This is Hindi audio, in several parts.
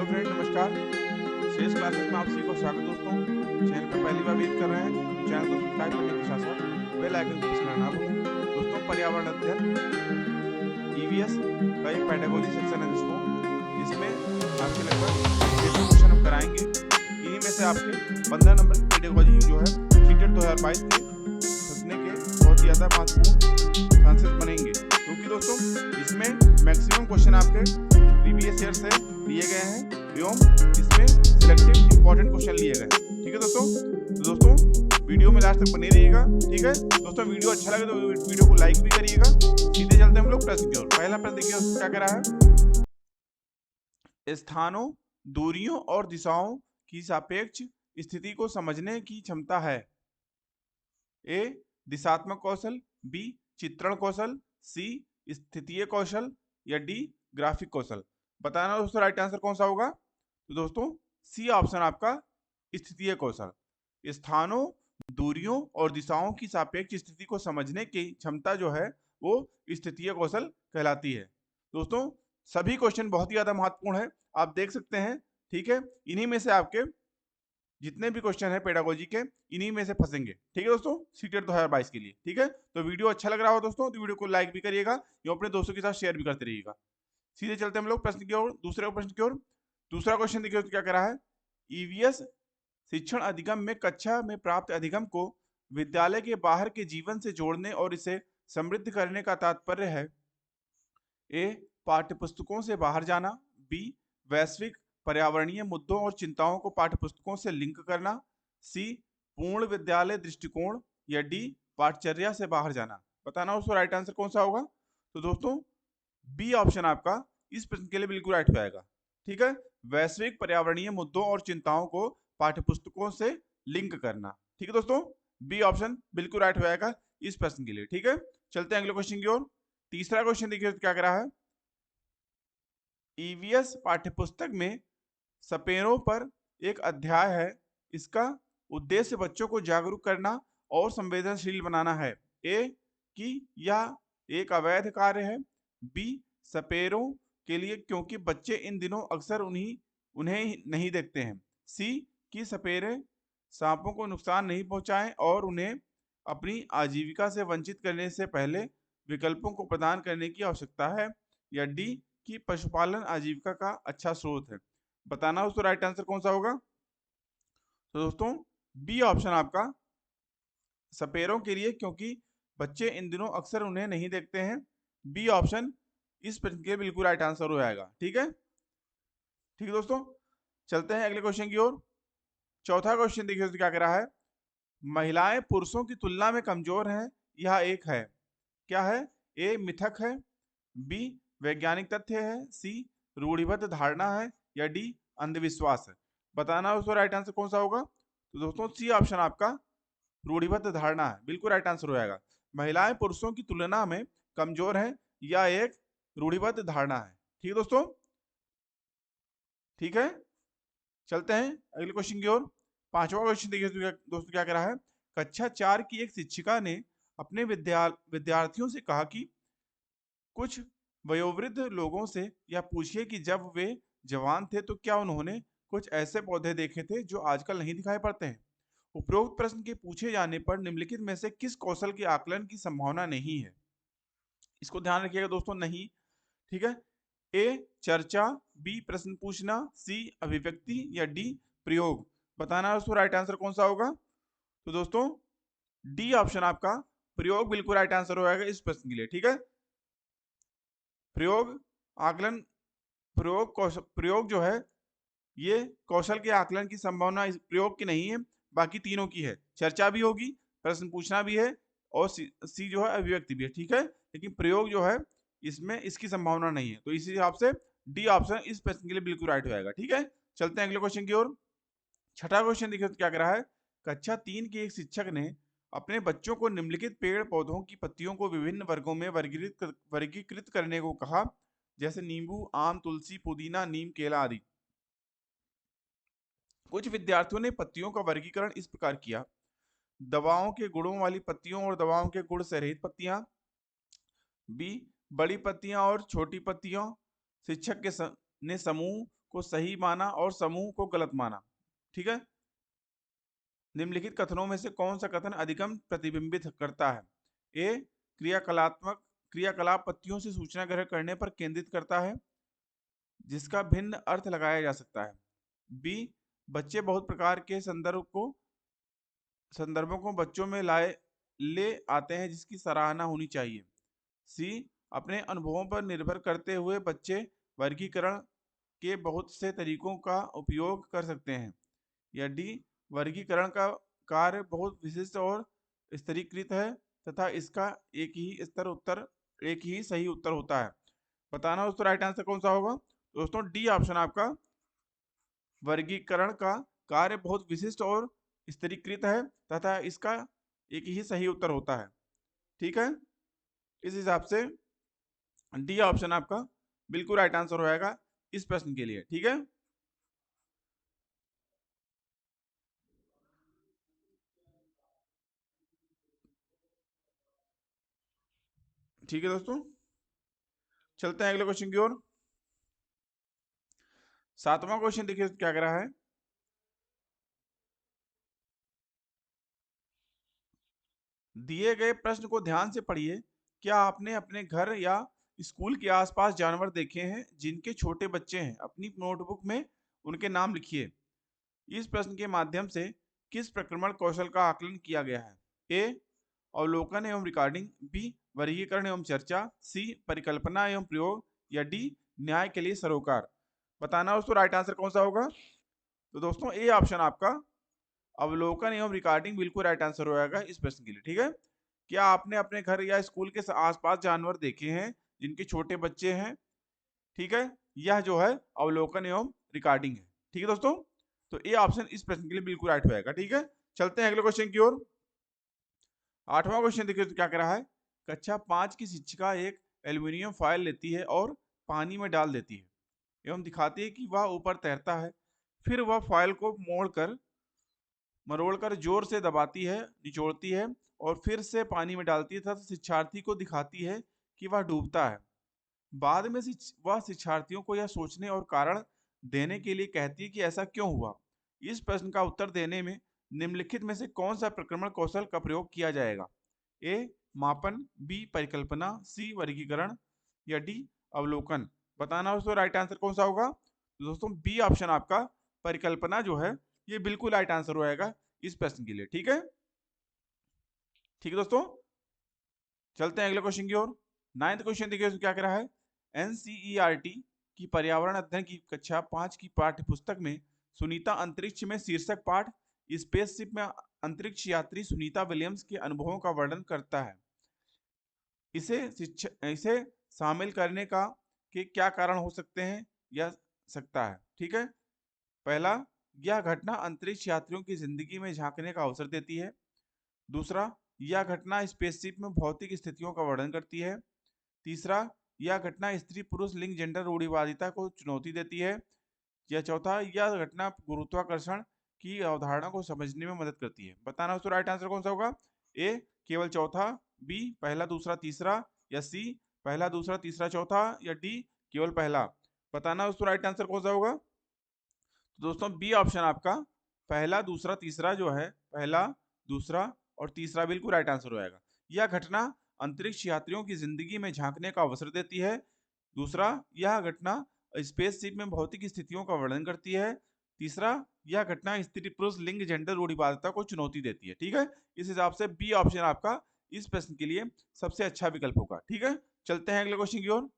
हेलो फ्रेंड, नमस्कार। शेष क्लासेस में आप सभी को स्वागत दोस्तों। चैनल पर पहली बार विजिट कर रहे हैं तो चैनल को सब्सक्राइब करने के साथ साथ बेल आइकन को प्रेस करना ना भूलें। दोस्तों, पर्यावरण अध्ययन ईवीएस का एक पेडागोजी सेक्शन है दोस्तों, जिसमें आपके लगभग 600 क्वेश्चन हम कराएंगे। इन्हीं में से आपके 15 नंबर की पेडागोजी जो है सीटेट 2022 के फंसने के बहुत ही ज़्यादा महत्वपूर्ण चांसेस बनेंगे, क्योंकि दोस्तों इसमें मैक्सिमम क्वेश्चन आपके प्रीवियस ईयर से लिए गए हैं एवं इसमें सिलेक्टेड इंपॉर्टेंट क्वेश्चन लिए गए। ठीक है दोस्तों, तो दोस्तों वीडियो में लास्ट तक बने रहिएगा। ठीक है दोस्तों, वीडियो अच्छा लगे तो वीडियो को लाइक भी करिएगा। सीधे चलते हैं हम लोग प्रश्न की ओर। पहला प्रश्न देखिए क्या कह रहा है। स्थानों, दूरियों और दिशाओं की सापेक्ष स्थिति को समझने की क्षमता है। ए दिशात्मक कौशल, बी चित्रण कौशल, सी स्थितीय कौशल या डी ग्राफिक कौशल। बताना दोस्तों राइट आंसर कौन सा होगा। तो दोस्तों सी ऑप्शन आपका स्थितीय कौशल। स्थानों, दूरियों और दिशाओं की सापेक्ष स्थिति को समझने की क्षमता जो है वो स्थितीय कौशल कहलाती है। दोस्तों सभी क्वेश्चन बहुत ही ज्यादा महत्वपूर्ण है, आप देख सकते हैं। ठीक है, इन्हीं में से आपके जितने भी क्वेश्चन है पेडागोजी के इन्हीं में से फंसेंगे। ठीक है दोस्तों, सीटेट 2022 के लिए। ठीक है, तो वीडियो अच्छा लग रहा हो दोस्तों तो वीडियो को लाइक भी करिएगा या अपने दोस्तों के साथ शेयर भी करते रहिएगा। सीधे चलते हम लोग प्रश्न की ओर, दूसरे प्रश्न की ओर। दूसरा क्वेश्चन देखिए क्या कह रहा है। ईवीएस शिक्षण अधिगम में कक्षा में प्राप्त अधिगम को विद्यालय के बाहर के जीवन से जोड़ने और इसे समृद्ध करने का तात्पर्य है। ए पाठ्यपुस्तकों से बाहर जाना, बी वैश्विक पर्यावरणीय मुद्दों और चिंताओं को पाठ्यपुस्तकों से लिंक करना, सी पूर्ण विद्यालय दृष्टिकोण या डी पाठचर्या से बाहर जाना। बताना उसको राइट आंसर कौन सा होगा। तो दोस्तों बी ऑप्शन आपका इस प्रश्न के लिए बिल्कुल राइट हो जाएगा। ठीक है, वैश्विक पर्यावरणीय मुद्दों और चिंताओं को पाठ्यपुस्तकों से लिंक करना। ठीक है दोस्तों, बी ऑप्शन बिल्कुल राइट हो जाएगा इस प्रश्न के लिए। ठीक है, चलते हैं अगले क्वेश्चन की ओर। तीसरा क्वेश्चन देखिए क्या कह रहा है। ईवीएस पाठ्यपुस्तक में सपेरों पर एक अध्याय है, इसका उद्देश्य बच्चों को जागरूक करना और संवेदनशील बनाना है। ए कि यह एक अवैध कार्य है, बी सपेरों के लिए क्योंकि बच्चे इन दिनों अक्सर उन्हें नहीं देखते हैं, सी कि सपेरे सांपों को नुकसान नहीं पहुंचाएं और उन्हें अपनी आजीविका से वंचित करने से पहले विकल्पों को प्रदान करने की आवश्यकता है, या डी कि पशुपालन आजीविका का अच्छा स्रोत है। बताना उसको राइट आंसर कौन सा होगा। तो दोस्तों बी ऑप्शन आपका सपेरों के लिए क्योंकि बच्चे इन दिनों अक्सर उन्हें नहीं देखते हैं, बी ऑप्शन इस प्रश्न के बिल्कुल राइट आंसर हो जाएगा। ठीक है, ठीक है दोस्तों, चलते हैं अगले क्वेश्चन की ओर। चौथा क्वेश्चन देखिए क्या कह रहा है। महिलाएं पुरुषों की तुलना में कमजोर हैं, यह एक है, क्या है। ए मिथक है, बी वैज्ञानिक तथ्य है, सी रूढ़िबद्ध धारणा है या डी अंधविश्वास है। बताना उसका राइट आंसर कौन सा होगा। तो दोस्तों सी ऑप्शन आपका रूढ़िबद्ध धारणा है, बिल्कुल राइट आंसर हो जाएगा। महिलाएं पुरुषों की तुलना में कमजोर है, यह एक रूढ़िबद्ध धारणा है। ठीक है दोस्तों, ठीक है, चलते हैं अगले क्वेश्चन की ओर। पांचवा क्वेश्चन देखिए दोस्तों क्या कह रहा है। कक्षा 4 की एक शिक्षिका ने अपने विद्यार्थियों से कहा कि कुछ वयोवृद्ध लोगों से यह पूछिए कि जब वे जवान थे तो क्या उन्होंने कुछ ऐसे पौधे देखे थे जो आजकल नहीं दिखाई पड़ते हैं। उपरोक्त प्रश्न के पूछे जाने पर निम्नलिखित में से किस कौशल के आकलन की संभावना नहीं है। इसको ध्यान रखिएगा दोस्तों, नहीं। ठीक है, ए चर्चा, बी प्रश्न पूछना, सी अभिव्यक्ति या डी प्रयोग। बताना उसको राइट आंसर कौन सा होगा। तो दोस्तों डी ऑप्शन आपका प्रयोग बिल्कुल राइट आंसर हो जाएगा इस प्रश्न के लिए। ठीक है, प्रयोग आकलन, प्रयोग जो है ये कौशल के आकलन की संभावना इस प्रयोग की नहीं है, बाकी तीनों की है। चर्चा भी होगी, प्रश्न पूछना भी है और सी जो है अभिव्यक्ति भी है। ठीक है, लेकिन प्रयोग जो है इसमें इसकी संभावना नहीं है, तो इसी हिसाब से डी ऑप्शन इस प्रश्न के लिए बिल्कुल राइट हो जाएगा। ठीक है, चलते हैं अगले क्वेश्चन की ओर। छठा क्वेश्चन देखिए क्या कह रहा है। कक्षा 3 के एक शिक्षक ने अपने बच्चों को निम्नलिखित पेड़ पौधों की पत्तियों को विभिन्न वर्गों में वर्गीकृत करने को कहा, जैसे नींबू, आम, तुलसी, पुदीना, नीम, केला आदि। कुछ विद्यार्थियों ने पत्तियों का वर्गीकरण इस प्रकार किया। दवाओं के गुणों वाली पत्तियों और दवाओं के गुण से रहित पत्तियां, बी बड़ी पत्तियां और छोटी पत्तियां। शिक्षक ने समूह को सही माना और समूह को गलत माना। ठीक है, निम्नलिखित कथनों में से कौन सा कथन अधिकतम प्रतिबिंबित करता है? ए, क्रियाकलाप पत्तियों से सूचना ग्रहण करने पर केंद्रित करता है जिसका भिन्न अर्थ लगाया जा सकता है। बी, बच्चे बहुत प्रकार के संदर्भों को बच्चों में ले आते हैं जिसकी सराहना होनी चाहिए। सी, अपने अनुभवों पर निर्भर करते हुए बच्चे वर्गीकरण के बहुत से तरीकों का उपयोग कर सकते हैं। या डी, वर्गीकरण का कार्य बहुत विशिष्ट और स्तरीकृत है तथा इसका एक ही सही उत्तर होता है। बताना दोस्तों राइट आंसर कौन सा होगा? दोस्तों डी ऑप्शन आपका वर्गीकरण का कार्य बहुत विशिष्ट और स्तरीकृत है तथा इसका एक ही सही उत्तर होता है। ठीक है, इस हिसाब से डी ऑप्शन आपका बिल्कुल राइट आंसर हो जाएगा इस प्रश्न के लिए। ठीक है, ठीक है दोस्तों, चलते हैं अगले क्वेश्चन की ओर। 7वां क्वेश्चन देखिए क्या कह रहा है। दिए गए प्रश्न को ध्यान से पढ़िए। क्या आपने अपने घर या स्कूल के आसपास जानवर देखे हैं जिनके छोटे बच्चे हैं? अपनी नोटबुक में उनके नाम लिखिए। इस प्रश्न के माध्यम से किस प्रक्रमण कौशल का आकलन किया गया है? ए, अवलोकन एवं रिकॉर्डिंग। बी, वर्गीकरण एवं चर्चा। सी, परिकल्पना एवं प्रयोग। या डी, न्याय के लिए सरोकार। बताना दोस्तों राइट आंसर कौन सा होगा? तो दोस्तों ए ऑप्शन आपका अवलोकन एवं रिकॉर्डिंग बिल्कुल राइट आंसर हो जाएगा इस प्रश्न के लिए। ठीक है, क्या आपने अपने घर या स्कूल के आसपास जानवर देखे हैं जिनके छोटे बच्चे हैं? ठीक है, यह जो है अवलोकन एवं रिकॉर्डिंग है। ठीक है दोस्तों, तो ए ऑप्शन इस प्रश्न के लिए बिल्कुल राइट हो जाएगा। ठीक है, चलते हैं अगले क्वेश्चन की ओर। 8वां क्वेश्चन देखिए तो क्या कह रहा है। कक्षा 5 की शिक्षिका एक एल्यूमिनियम फॉयल लेती है और पानी में डाल देती है एवं दिखाती है कि वह ऊपर तैरता है। फिर वह फॉयल को मरोड़कर जोर से दबाती है, निचोड़ती है और फिर से पानी में डालती है तथा शिक्षार्थी को दिखाती है कि वह डूबता है। बाद में वह शिक्षार्थियों को यह सोचने और कारण देने के लिए कहती है कि ऐसा क्यों हुआ। इस प्रश्न का उत्तर देने में निम्नलिखित में से कौन सा प्रक्रमण कौशल का प्रयोग किया जाएगा? ए, मापन। बी, परिकल्पना। सी, वर्गीकरण। या डी, अवलोकन। बताना दोस्तों राइट आंसर कौन सा होगा? तो दोस्तों बी ऑप्शन आपका परिकल्पना जो है ये बिल्कुल राइट आंसर हो जाएगा इस प्रश्न के लिए। ठीक है, ठीक है दोस्तों, चलते हैं अगले क्वेश्चन की ओर। 9th क्वेश्चन देखिए क्या कह रहा है। एनसीईआरटी की पर्यावरण अध्ययन की कक्षा 5 की पाठ्य पुस्तक में सुनीता अंतरिक्ष में शीर्षक पाठ स्पेसशिप में अंतरिक्ष यात्री सुनीता विलियम्स के अनुभवों का वर्णन करता है। इसे शामिल करने का के क्या कारण हो सकते हैं या सकता है? ठीक है, पहला, यह घटना अंतरिक्ष यात्रियों की जिंदगी में झांकने का अवसर देती है। दूसरा, यह घटना स्पेसशिप में भौतिक स्थितियों का वर्णन करती है। तीसरा, यह घटना स्त्री पुरुष लिंग जेंडर रूढ़िवादिता को चुनौती देती है। या चौथा, यह घटना गुरुत्वाकर्षण की अवधारणा को समझने में मदद करती है। बताना उसका राइट आंसर कौन सा होगा? ए, केवल चौथा। बी, पहला दूसरा तीसरा। या सी, पहला दूसरा तीसरा चौथा। या डी, केवल पहला। बताना उसका राइट आंसर कौन सा होगा? तो दोस्तों बी ऑप्शन आपका पहला दूसरा तीसरा जो है, पहला दूसरा और तीसरा बिल्कुल राइट आंसर हो जाएगा। यह घटना अंतरिक्ष यात्रियों की जिंदगी में झांकने का अवसर देती है। दूसरा, यह घटना स्पेसशिप में भौतिक स्थितियों का वर्णन करती है। तीसरा, यह घटना स्त्री पुरुष लिंग जेंडर रूढ़िवादिता को चुनौती देती है। ठीक है, इस हिसाब से बी ऑप्शन आपका इस प्रश्न के लिए सबसे अच्छा विकल्प होगा। ठीक है, चलते हैं अगले क्वेश्चन की ओर।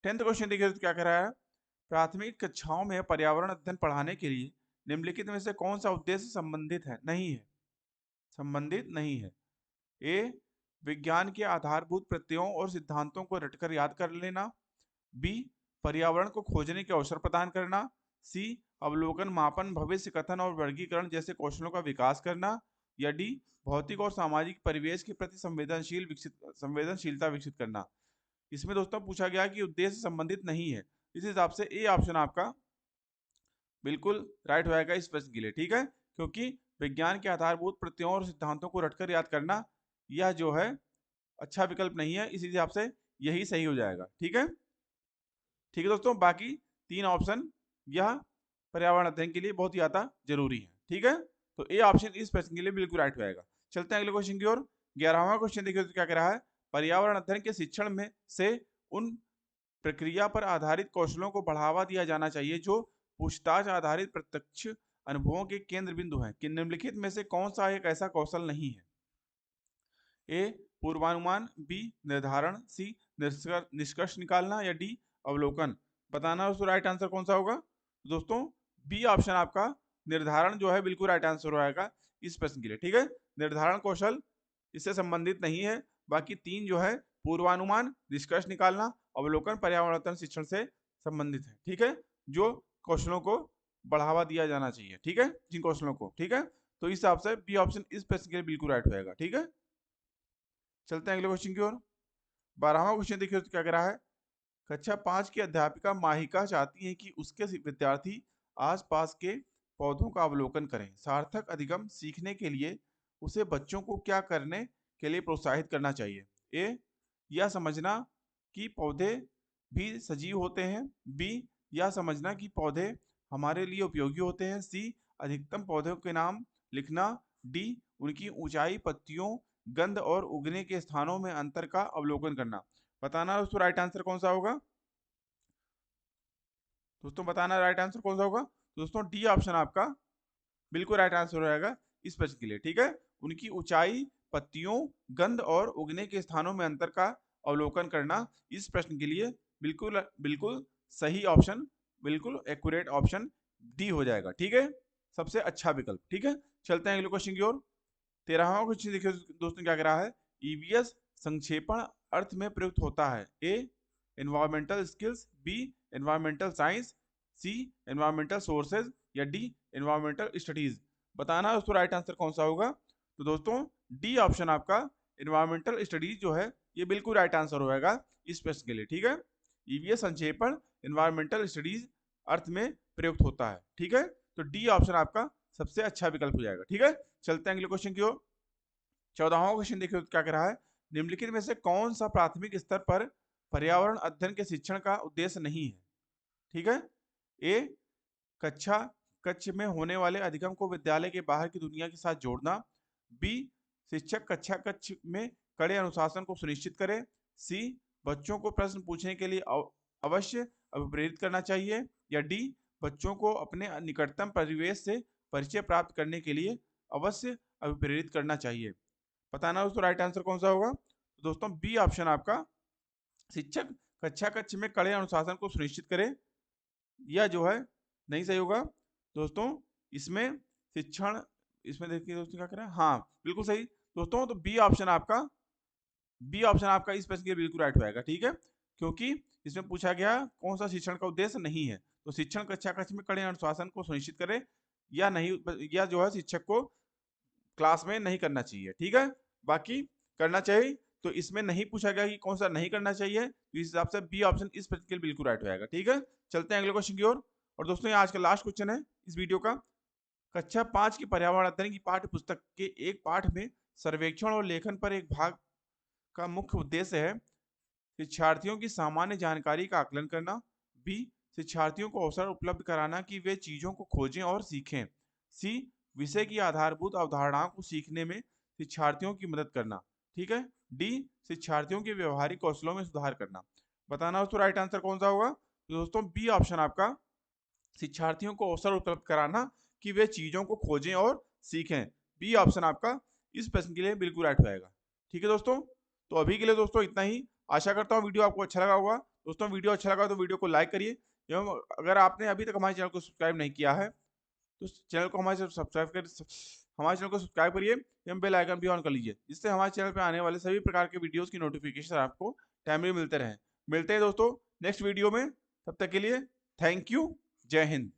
10th क्वेश्चन देखिए तो क्या कह रहा है। प्राथमिक कक्षाओं में पर्यावरण अध्ययन पढ़ाने के लिए निम्नलिखित में से कौन सा उद्देश्य संबंधित नहीं है? ए, विज्ञान के आधारभूत प्रत्ययों और सिद्धांतों को रटकर याद कर लेना। बी, पर्यावरण को खोजने के अवसर प्रदान करना। सी, अवलोकन मापन भविष्य कथन और वर्गीकरण जैसे कौशलों का विकास करना। या डी, भौतिक और सामाजिक परिवेश के प्रति संवेदनशीलता विकसित करना। इसमें दोस्तों पूछा गया कि उद्देश्य संबंधित नहीं है, इस हिसाब से ए ऑप्शन आपका बिल्कुल राइट हो जाएगा इस प्रश्न के लिए। ठीक है, क्योंकि विज्ञान के आधारभूत प्रत्ययों और सिद्धांतों को रटकर याद करना यह जो है अच्छा विकल्प नहीं है, इस हिसाब से यही सही हो जाएगा। ठीक है, ठीक है दोस्तों, बाकी 3 ऑप्शन यह पर्यावरण अध्ययन के लिए बहुत ही ज्यादा जरूरी है। ठीक है, तो ए ऑप्शन इस प्रश्न के लिए बिल्कुल राइट होगा। चलते हैं अगले क्वेश्चन की ओर। 11वां क्वेश्चन देखिए तो क्या कह रहा है, पर्यावरण अध्ययन के शिक्षण में से उन प्रक्रिया पर आधारित कौशलों को बढ़ावा दिया जाना चाहिए जो पूछताछ आधारित प्रत्यक्ष अनुभवों के केंद्र बिंदु हैं कि निम्नलिखित में से कौन सा एक ऐसा कौशल नहीं है। ए पूर्वानुमान, बी निर्धारण, सी निष्कर्ष निकालना या डी अवलोकन। बताना उसको राइट आंसर कौन सा होगा। दोस्तों बी ऑप्शन आपका निर्धारण जो है बिल्कुल राइट आंसर होगा इस प्रश्न के लिए। ठीक है, निर्धारण कौशल इससे संबंधित नहीं है। बाकी तीन जो है पूर्वानुमान, निष्कर्ष निकालना, अवलोकन पर्यावरण शिक्षण से संबंधित है। ठीक है, जो कौशलों को बढ़ावा दिया जाना चाहिए। ठीक है, जिन कौशलों को। ठीक है, तो इस हिसाब से बी ऑप्शन इस प्रश्न के लिए बिल्कुल राइट होगा। ठीक है, चलते हैं अगले क्वेश्चन की ओर। 12वां क्वेश्चन देखिए तो क्या कह रहा है, कक्षा 5 की अध्यापिका माहिका चाहती है कि उसके विद्यार्थी आसपास के पौधों का अवलोकन करें। सार्थक अधिगम सीखने के लिए उसे बच्चों को क्या करने के लिए प्रोत्साहित करना चाहिए। ए यह समझना कि पौधे भी सजीव होते हैं, बी यह समझना कि पौधे हमारे लिए उपयोगी होते हैं, सी अधिकतम पौधों के नाम लिखना, डी उनकी ऊंचाई, पत्तियों, गंध और उगने के स्थानों में अंतर का अवलोकन करना। बताना दोस्तों राइट आंसर कौन सा होगा। दोस्तों बताना राइट आंसर कौन सा होगा। दोस्तों डी ऑप्शन आपका बिल्कुल राइट आंसर रहेगा इस प्रश्न के लिए। ठीक है, उनकी ऊंचाई, पत्तियों, गंध और उगने के स्थानों में अंतर का अवलोकन करना इस प्रश्न के लिए बिल्कुल बिल्कुल सही ऑप्शन, बिल्कुल एक्यूरेट ऑप्शन डी हो जाएगा। ठीक है, सबसे अच्छा विकल्प। ठीक है, चलते हैं अगले क्वेश्चन की ओर। 13वां क्वेश्चन देखिए दोस्तों क्या कह रहा है, ईवीएस संक्षेपण अर्थ में प्रयुक्त होता है। A environmental skills, B environmental science, C environmental sources या डी एनवायरमेंटल स्टडीज। बताना दोस्तों राइट आंसर कौन सा होगा। तो दोस्तों डी ऑप्शन आपका एनवायरमेंटल स्टडीज जो है ये बिल्कुल राइट आंसर होगा इस प्रश्न के लिए। ठीक है, ईवीएस संक्षेपण एनवायरमेंटल स्टडीज अर्थ में प्रयुक्त होता है। ठीक है, तो डी ऑप्शन आपका सबसे अच्छा विकल्प हो जाएगा। ठीक है, चलते हैं अगले क्वेश्चन की ओर। 14वां क्वेश्चन देखिए क्या कह रहा है, निम्नलिखित में से कौन सा प्राथमिक स्तर पर पर्यावरण अध्ययन के शिक्षण का उद्देश्य नहीं है। ठीक है, ए कक्षा कक्ष में होने वाले अधिगम को विद्यालय के बाहर की दुनिया के साथ जोड़ना, बी शिक्षक कक्षा कक्ष में कड़े अनुशासन को सुनिश्चित करे, सी बच्चों को प्रश्न पूछने के लिए अवश्य अभिप्रेरित करना चाहिए, या डी बच्चों को अपने निकटतम परिवेश से परिचय प्राप्त करने के लिए अवश्य अभिप्रेरित करना चाहिए। बताना दोस्तों राइट आंसर कौन सा होगा। तो दोस्तों बी ऑप्शन आपका शिक्षक कक्षा कक्ष में कड़े अनुशासन को सुनिश्चित करे, यह जो है नहीं सही होगा। दोस्तों इसमें शिक्षण, इसमें देखिए दोस्तों क्या करें, हाँ बिल्कुल सही दोस्तों। तो बी ऑप्शन आपका, बी ऑप्शन आपका इस प्रश्न के लिए बिल्कुल राइट होगा। ठीक है, क्योंकि इसमें पूछा गया कौन सा शिक्षण का उद्देश्य नहीं है, तो शिक्षण कक्षा कक्ष में कड़े अनुशासन को सुनिश्चित करे या नहीं, या जो है शिक्षक को क्लास में नहीं करना चाहिए। ठीक है, बाकी करना चाहिए, तो इसमें नहीं पूछा गया कि कौन सा नहीं करना चाहिए, तो इस हिसाब से बी ऑप्शन इस प्रश्न के लिए बिल्कुल राइट होगा। ठीक है, चलते हैं अगले क्वेश्चन की ओर। और दोस्तों ये आज का लास्ट क्वेश्चन है इस वीडियो का। कक्षा 5 की पर्यावरण अध्ययन की पाठ्य पुस्तक के एक पाठ में सर्वेक्षण और लेखन पर एक भाग का मुख्य उद्देश्य है शिक्षार्थियों की सामान्य जानकारी का आकलन करना, बी शिक्षार्थियों को अवसर उपलब्ध कराना कि वे चीजों को खोजें और सीखें, सी विषय की आधारभूत अवधारणाओं को सीखने में शिक्षार्थियों की मदद करना। ठीक है, डी शिक्षार्थियों के व्यवहारिक कौशलों में सुधार करना। बताना दोस्तों राइट आंसर कौन सा होगा। तो दोस्तों बी ऑप्शन आपका शिक्षार्थियों को अवसर उपलब्ध कराना कि वे चीजों को खोजें और सीखें, बी ऑप्शन आपका इस प्रश्न के लिए बिल्कुल राइट होगा। ठीक है दोस्तों, तो अभी के लिए दोस्तों इतना ही। आशा करता हूँ वीडियो आपको अच्छा लगा होगा। दोस्तों वीडियो अच्छा लगा तो वीडियो को लाइक करिए, एवं अगर आपने अभी तक हमारे चैनल को सब्सक्राइब नहीं किया है तो चैनल को हमारे सब्सक्राइब कर, हमारे चैनल को सब्सक्राइब करिए एवं बेल आइकन भी ऑन कर लीजिए, जिससे हमारे चैनल पर आने वाले सभी प्रकार के वीडियोस की नोटिफिकेशन आपको टाइमली मिलते रहें। मिलते हैं दोस्तों नेक्स्ट वीडियो में, तब तक के लिए थैंक यू, जय हिंद।